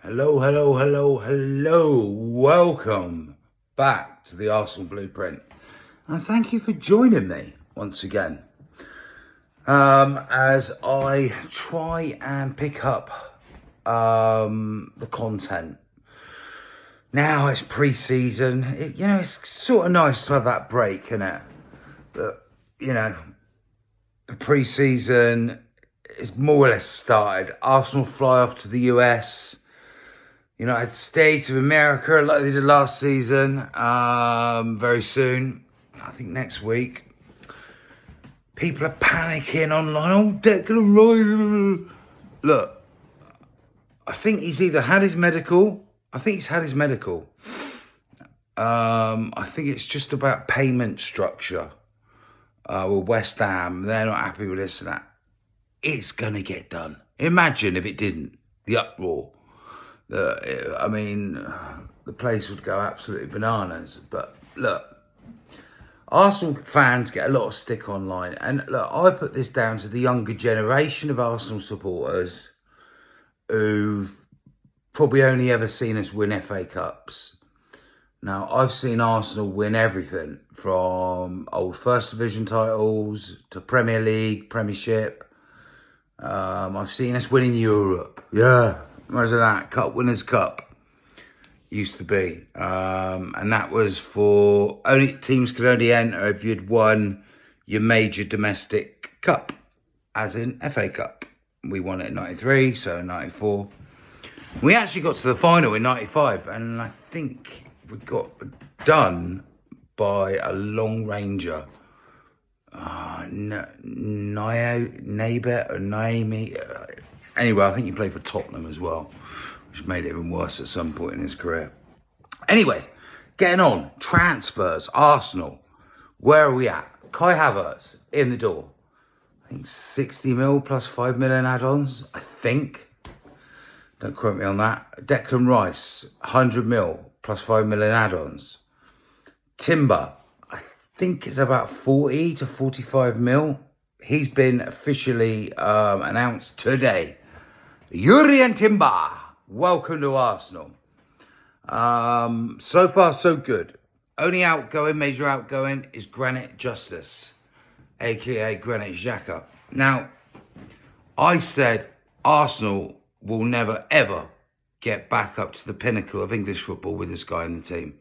Hello, hello, hello, hello. Welcome back to the Arsenal Blueprint. And thank you for joining me once again. As I try and pick up the content. Now it's pre-season. It's sort of nice to have that break, isn't it? But, the pre-season is more or less started. Arsenal fly off to the US. United States of America, like they did last season, very soon. I think next week. People are panicking online. Oh, Declan Rice. Look, I think he's either had his medical. I think he's had his medical. I think it's just about payment structure. With West Ham, they're not happy with this and that. It's going to get done. Imagine if it didn't. The uproar. The place would go absolutely bananas. But look, Arsenal fans get a lot of stick online. And look, I put this down to the younger generation of Arsenal supporters who've probably only ever seen us win FA Cups. Now, I've seen Arsenal win everything from old First Division titles to Premier League, Premiership. I've seen us win in Europe. Yeah. Imagine that, Cup Winners' Cup used to be. And that was for teams could only enter if you'd won your major domestic cup, as in FA Cup. We won it in 93, so in 94. We actually got to the final in 95, and I think we got done by a long ranger. Naomi. Anyway, I think he played for Tottenham as well, which made it even worse at some point in his career. Anyway, getting on. Transfers, Arsenal. Where are we at? Kai Havertz in the door. I think 60 mil plus 5 million add-ons, I think. Don't quote me on that. Declan Rice, 100 mil plus 5 million add-ons. Timber, I think it's about 40 to 45 mil. He's been officially announced today. Jurrien Timber, welcome to Arsenal. So far, so good. Only major outgoing is Granit Justice, a.k.a. Granit Xhaka. Now, I said Arsenal will never, ever get back up to the pinnacle of English football with this guy in the team.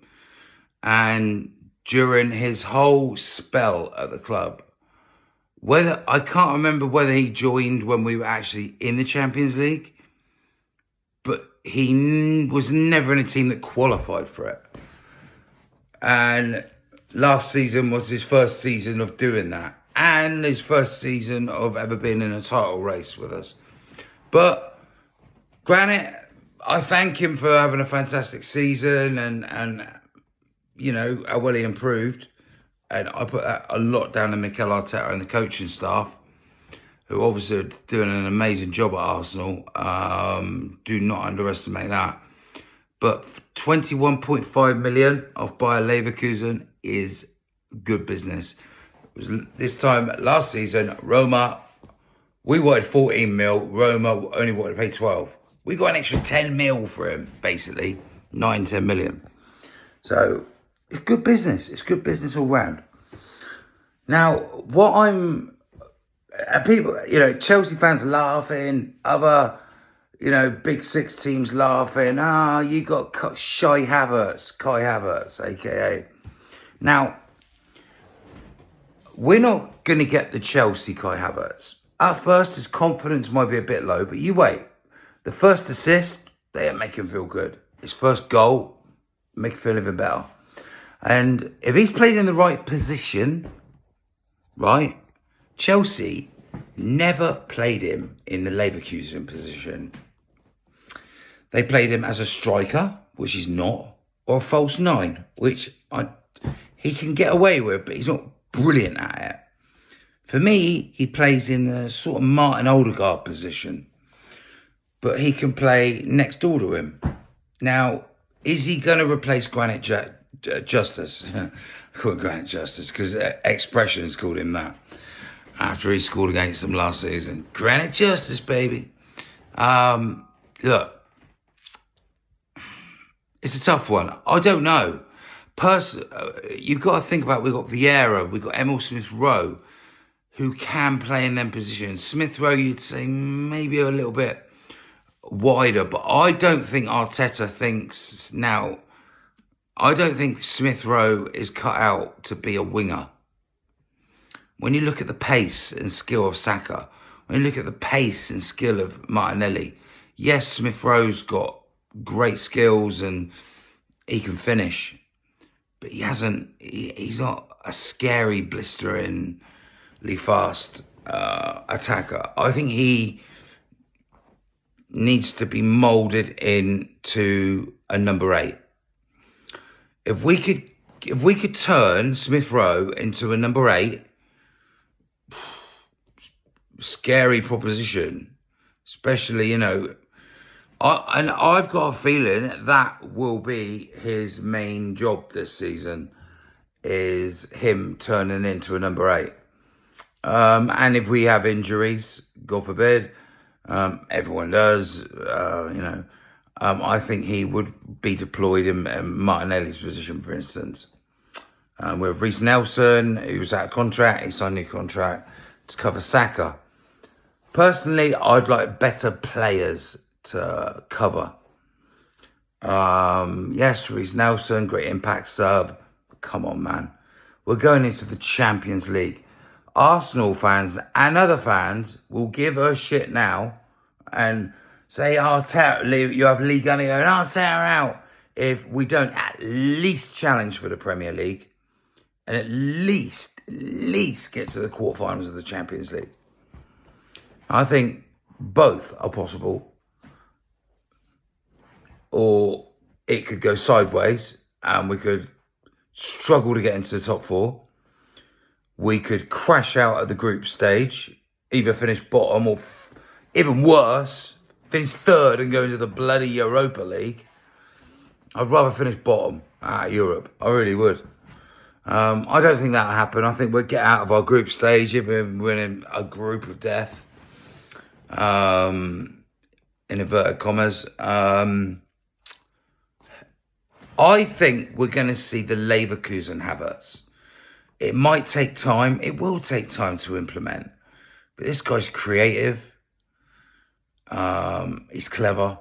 And during his whole spell at the club, I can't remember whether he joined when we were actually in the Champions League, but he was never in a team that qualified for it. And last season was his first season of doing that, and his first season of ever being in a title race with us. But Granit, I thank him for having a fantastic season and how well he improved. And I put that a lot down to Mikel Arteta and the coaching staff, who obviously are doing an amazing job at Arsenal. Do not underestimate that. But 21.5 million off Bayer Leverkusen is good business. This time last season, Roma, we wanted 14 mil. Roma only wanted to pay 12. We got an extra 10 mil for him, basically. 10 million. So it's good business. It's good business all round. Now, Chelsea fans laughing, other, Big Six teams laughing. You got Kai Havertz, a.k.a. Now, we're not going to get the Chelsea Kai Havertz. At first, his confidence might be a bit low, but you wait. The first assist, they make him feel good. His first goal, make him feel even better. And if he's played in the right position, right, Chelsea never played him in the Leverkusen position. They played him as a striker, which he's not, or a false nine, which he can get away with, but he's not brilliant at it. For me, he plays in the sort of Martin Odegaard position, but he can play next door to him. Now, is he going to replace Granit Justice? I call it Granit Justice because Expressions called him that after he scored against them last season. Granit Justice, baby. Look, It's a tough one. I don't know. You've got to think about, we've got Vieira, we've got Emil Smith-Rowe, who can play in them positions. Smith-Rowe, you'd say maybe a little bit wider, but I don't think Arteta thinks now. I don't think Smith-Rowe is cut out to be a winger. When you look at the pace and skill of Saka, when you look at the pace and skill of Martinelli, yes, Smith-Rowe's got great skills and he can finish, but he's not a scary, blisteringly fast attacker. I think he needs to be moulded into a number 8. If we could turn Smith-Rowe into a number 8, scary proposition, especially, and I've got a feeling that will be his main job this season, is him turning into a number 8. And if we have injuries, God forbid, everyone does, I think he would be deployed in Martinelli's position, for instance. With Reece Nelson, who was out of contract, he signed a new contract to cover Saka. Personally, I'd like better players to cover. Yes, Reece Nelson, great impact sub. Come on, man. We're going into the Champions League. Arsenal fans and other fans will give us shit now and say, Arteta, you have Lee Gunny and Arteta out if we don't at least challenge for the Premier League and at least get to the quarterfinals of the Champions League. I think both are possible, or it could go sideways and we could struggle to get into the top 4. We could crash out at the group stage, either finish bottom or even worse, finish 3rd and go into the bloody Europa League. I'd rather finish bottom at Europe. I really would. I don't think that'll happen. I think we'll get out of our group stage if we're winning a group of death. In inverted commas. I think we're going to see the Leverkusen havertz. It might take time. It will take time to implement. But this guy's creative. He's clever.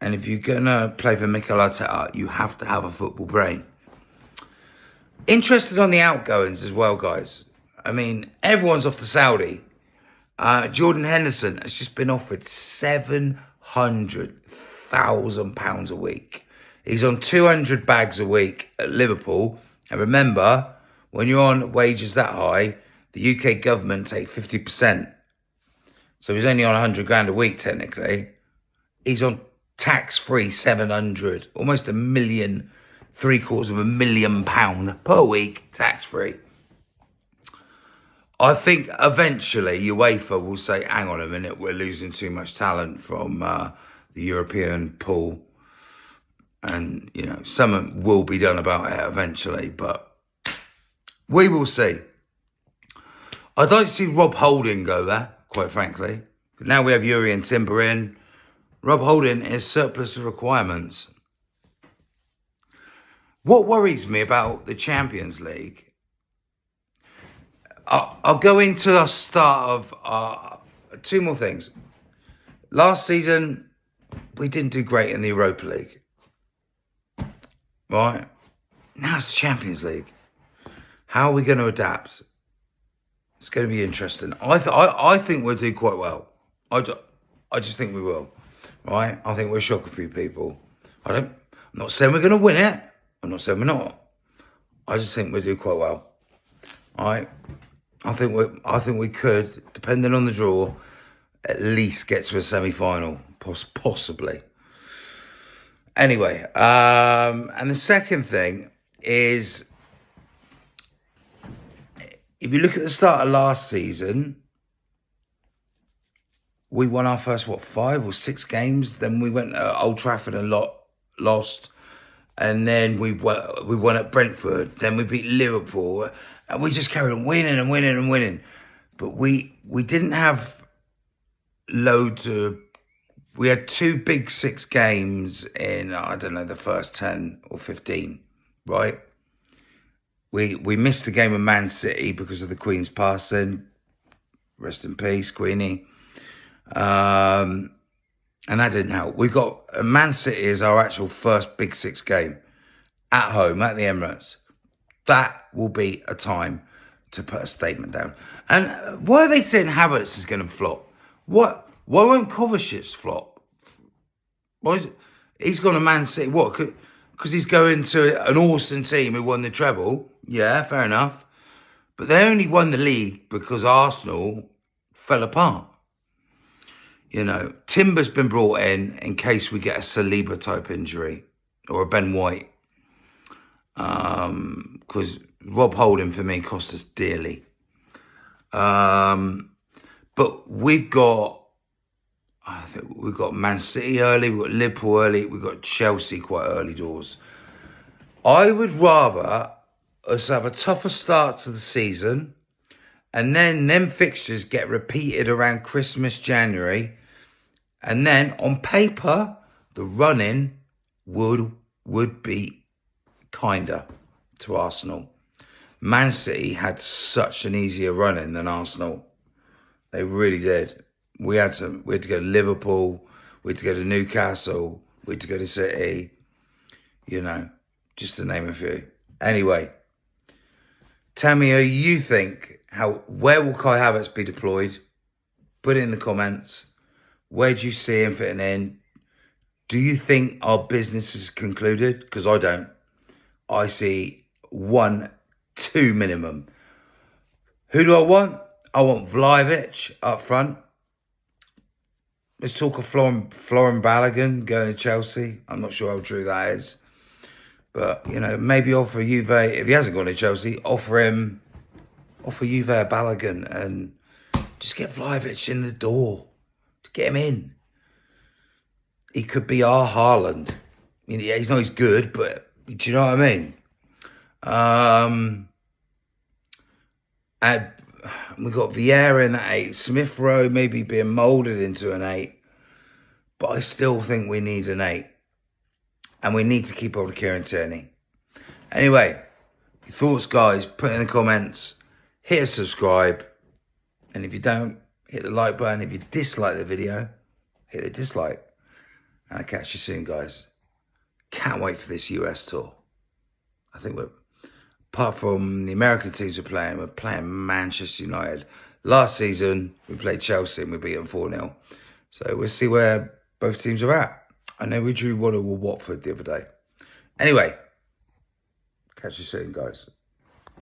And if you're going to play for Mikel Arteta, you have to have a football brain. Interested on the outgoings as well, guys. I mean, everyone's off to Saudi. Jordan Henderson has just been offered £700,000 a week. He's on 200 bags a week at Liverpool. And remember, when you're on wages that high, the UK government take 50%. So he's only on 100 grand a week, technically. He's on tax-free 700, almost £1 million, £750,000 per week, tax-free. I think eventually UEFA will say, hang on a minute, we're losing too much talent from the European pool. And, something will be done about it eventually, but we will see. I'd like to see Rob Holding go there, quite frankly. Now we have Yuri and Timber in. Rob Holding is surplus of requirements. What worries me about the Champions League, I'll go into the start of 2 more things. Last season, we didn't do great in the Europa League. Right? Now it's the Champions League. How are we going to adapt? It's going to be interesting. I think we'll do quite well. I just think we will. Right? I think we'll shock a few people. I'm not saying we're going to win it. I'm not saying we're not. I just think we'll do quite well. All right? I think we could, depending on the draw, at least get to a semi-final, possibly. Anyway, and the second thing is, if you look at the start of last season, we won our first, 5 or 6 games. Then we went to Old Trafford and lost. And then we won at Brentford. Then we beat Liverpool. And we just carried on winning and winning and winning. But we didn't have loads of we had 2 Big Six games in, I don't know, the first 10 or 15, right? We missed the game with Man City because of the Queen's passing. Rest in peace, Queenie. And that didn't help. We got Man City is our actual first Big Six game at home at the Emirates. That will be a time to put a statement down. And why are they saying Havertz is going to flop? Why won't Kovacic flop? Why? He's gone to Man City. What? Because he's going to an awesome team who won the treble. Yeah, fair enough. But they only won the league because Arsenal fell apart. You know, Timber's been brought in case we get a Saliba type injury or a Ben White. Because Rob Holding for me cost us dearly. But we've got Man City early, we've got Liverpool early, we've got Chelsea quite early doors. I would rather us have a tougher start to the season and then them fixtures get repeated around Christmas, January. And then on paper, the run-in would be kinder to Arsenal. Man City had such an easier run-in than Arsenal. They really did. We had to go to Liverpool, we had to go to Newcastle, we had to go to City, you know, just to name a few. Anyway, tell me how you think, where will Kai Havertz be deployed? Put it in the comments. Where do you see him fitting in? Do you think our business is concluded? Because I don't. I see 1, 2 minimum. Who do I want? I want Vlahovic up front. Let's talk of Florin Balogun going to Chelsea. I'm not sure how true that is. But, you know, maybe offer Juve, if he hasn't gone to Chelsea, offer Juve a Balogun and just get Vlahovic in the door. Get him in. He could be our Haaland. You know, yeah, he's not as good, but do you know what I mean? And we got Vieira in that 8. Smith Rowe maybe being moulded into an 8. But I still think we need an 8. And we need to keep hold of Kieran Tierney. Anyway, your thoughts, guys, put in the comments. Hit a subscribe. And if you don't, hit the like button. If you dislike the video, hit the dislike. And I'll catch you soon, guys. Can't wait for this US tour. I think apart from the American teams we're playing Manchester United. Last season, we played Chelsea and we beat them 4-0. So we'll see where both teams are at. I know we drew 1-1 with Watford the other day. Anyway, catch you soon, guys.